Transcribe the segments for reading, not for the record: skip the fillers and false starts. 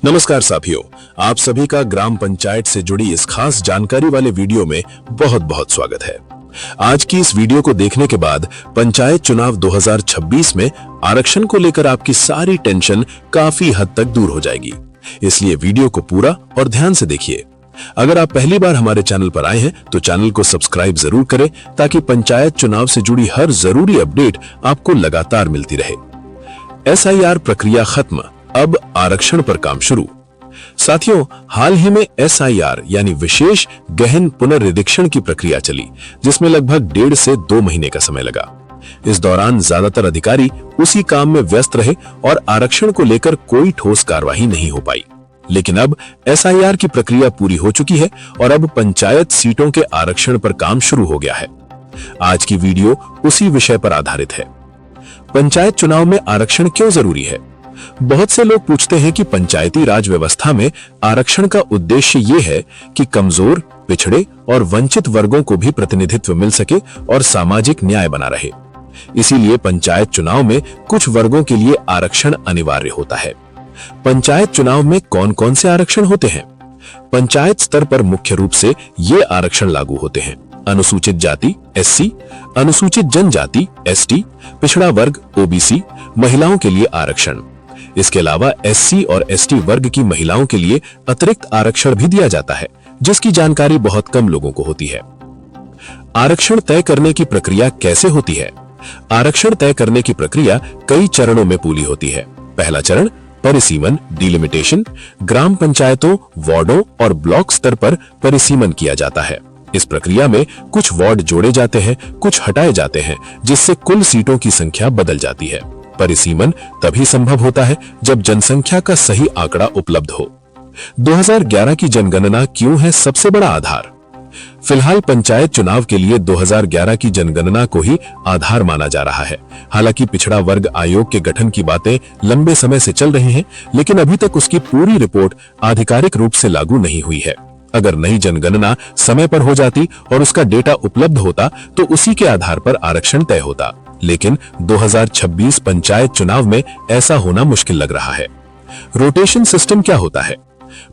नमस्कार साथियों, आप सभी का ग्राम पंचायत से जुड़ी इस खास जानकारी वाले वीडियो में बहुत बहुत स्वागत है। आज की इस वीडियो को देखने के बाद पंचायत चुनाव 2026 में आरक्षण को लेकर आपकी सारी टेंशन काफी हद तक दूर हो जाएगी। इसलिए वीडियो को पूरा और ध्यान से देखिए। अगर आप पहली बार हमारे चैनल पर आए हैं तो चैनल को सब्सक्राइब जरूर करें ताकि पंचायत चुनाव से जुड़ी हर जरूरी अपडेट आपको लगातार मिलती रहे। SIR प्रक्रिया खत्म, अब आरक्षण पर काम शुरू। साथियों, हाल ही में SIR यानी विशेष गहन पुनर्निरीक्षण की प्रक्रिया चली, जिसमें लगभग 1.5 से 2 महीने का समय लगा। इस दौरान ज्यादातर अधिकारी उसी काम में व्यस्त रहे और आरक्षण को लेकर कोई ठोस कार्रवाई नहीं हो पाई। लेकिन अब SIR की प्रक्रिया पूरी हो चुकी है और अब पंचायत सीटों के आरक्षण पर काम शुरू हो गया है। आज की वीडियो उसी विषय पर आधारित है। पंचायत चुनाव में आरक्षण क्यों जरूरी है? बहुत से लोग पूछते हैं कि पंचायती राज व्यवस्था में आरक्षण का उद्देश्य ये है कि कमजोर, पिछड़े और वंचित वर्गों को भी प्रतिनिधित्व मिल सके और सामाजिक न्याय बना रहे। इसीलिए पंचायत चुनाव में कुछ वर्गों के लिए आरक्षण अनिवार्य होता है। पंचायत चुनाव में कौन कौन से आरक्षण होते हैं? पंचायत स्तर पर मुख्य रूप से ये आरक्षण लागू होते हैं: अनुसूचित जाति SC, अनुसूचित जनजाति ST, पिछड़ा वर्ग OBC, महिलाओं के लिए आरक्षण। इसके अलावा SC और ST वर्ग की महिलाओं के लिए अतिरिक्त आरक्षण भी दिया जाता है, जिसकी जानकारी बहुत कम लोगों को होती है। आरक्षण तय करने की प्रक्रिया कैसे होती है? आरक्षण तय करने की प्रक्रिया कई चरणों में पूरी होती है। पहला चरण परिसीमन डिलिमिटेशन। ग्राम पंचायतों, वार्डों और ब्लॉक स्तर पर परिसीमन किया जाता है। इस प्रक्रिया में कुछ वार्ड जोड़े जाते हैं, कुछ हटाए जाते हैं, जिससे कुल सीटों की संख्या बदल जाती है। परिसीमन तभी संभव होता है जब जनसंख्या का सही आंकड़ा उपलब्ध हो। 2011 की जनगणना क्यों है सबसे बड़ा आधार? फिलहाल पंचायत चुनाव के लिए 2011 की जनगणना को ही आधार माना जा रहा है। हालांकि पिछड़ा वर्ग आयोग के गठन की बातें लंबे समय से चल रही हैं, लेकिन अभी तक उसकी पूरी रिपोर्ट आधिकारिक रूप से लागू नहीं हुई है। अगर नई जनगणना समय पर हो जाती और उसका डेटा उपलब्ध होता तो उसी के आधार पर आरक्षण तय होता, लेकिन 2026 पंचायत चुनाव में ऐसा होना मुश्किल लग रहा है। रोटेशन सिस्टम क्या होता है?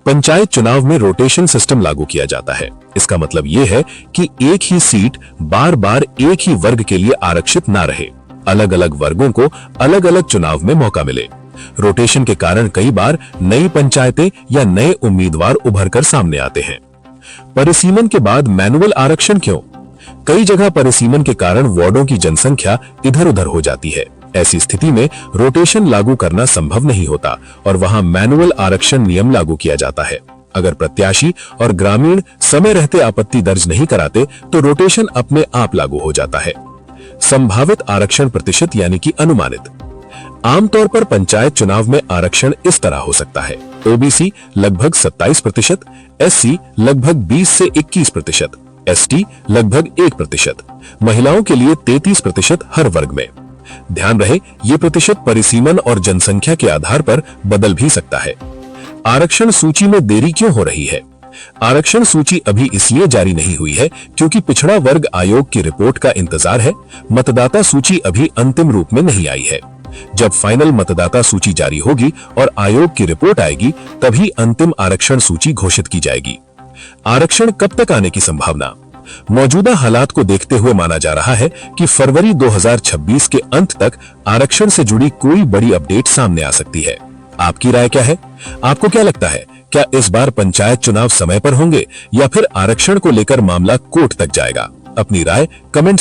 पंचायत चुनाव में रोटेशन सिस्टम लागू किया जाता है। इसका मतलब यह है कि एक ही सीट बार बार एक ही वर्ग के लिए आरक्षित ना रहे, अलग अलग वर्गों को अलग अलग चुनाव में मौका मिले। रोटेशन के कारण कई बार नई पंचायतें या नए उम्मीदवार उभर कर सामने आते हैं। परिसीमन के बाद मैनुअल आरक्षण क्यों? कई जगह परिसीमन के कारण वार्डों की जनसंख्या इधर उधर हो जाती है। ऐसी स्थिति में रोटेशन लागू करना संभव नहीं होता और वहां मैनुअल आरक्षण नियम लागू किया जाता है। अगर प्रत्याशी और ग्रामीण समय रहते आपत्ति दर्ज नहीं कराते तो रोटेशन अपने आप लागू हो जाता है। संभावित आरक्षण प्रतिशत यानी कि अनुमानित। आमतौर पर पंचायत चुनाव में आरक्षण इस तरह हो सकता है: OBC लगभग 27%, SC लगभग 20 से 21%, ST लगभग 1%, महिलाओं के लिए 33% हर वर्ग में। ध्यान रहे, ये प्रतिशत परिसीमन और जनसंख्या के आधार पर बदल भी सकता है। आरक्षण सूची में देरी क्यों हो रही है? आरक्षण सूची अभी इसलिए जारी नहीं हुई है क्योंकि पिछड़ा वर्ग आयोग की रिपोर्ट का इंतजार है। मतदाता सूची अभी अंतिम रूप में नहीं आई है। जब फाइनल मतदाता सूची जारी होगी और आयोग की रिपोर्ट आएगी, तभी अंतिम आरक्षण सूची घोषित की जाएगी। आरक्षण कब तक आने की संभावना? मौजूदा हालात को देखते हुए माना जा रहा है कि फरवरी 2026 के अंत तक आरक्षण से जुड़ी कोई बड़ी अपडेट सामने आ सकती है। आपकी राय क्या है? आपको क्या लगता है, क्या इस बार पंचायत चुनाव समय पर होंगे या फिर आरक्षण को लेकर मामला कोर्ट तक जाएगा? अपनी राय कमेंट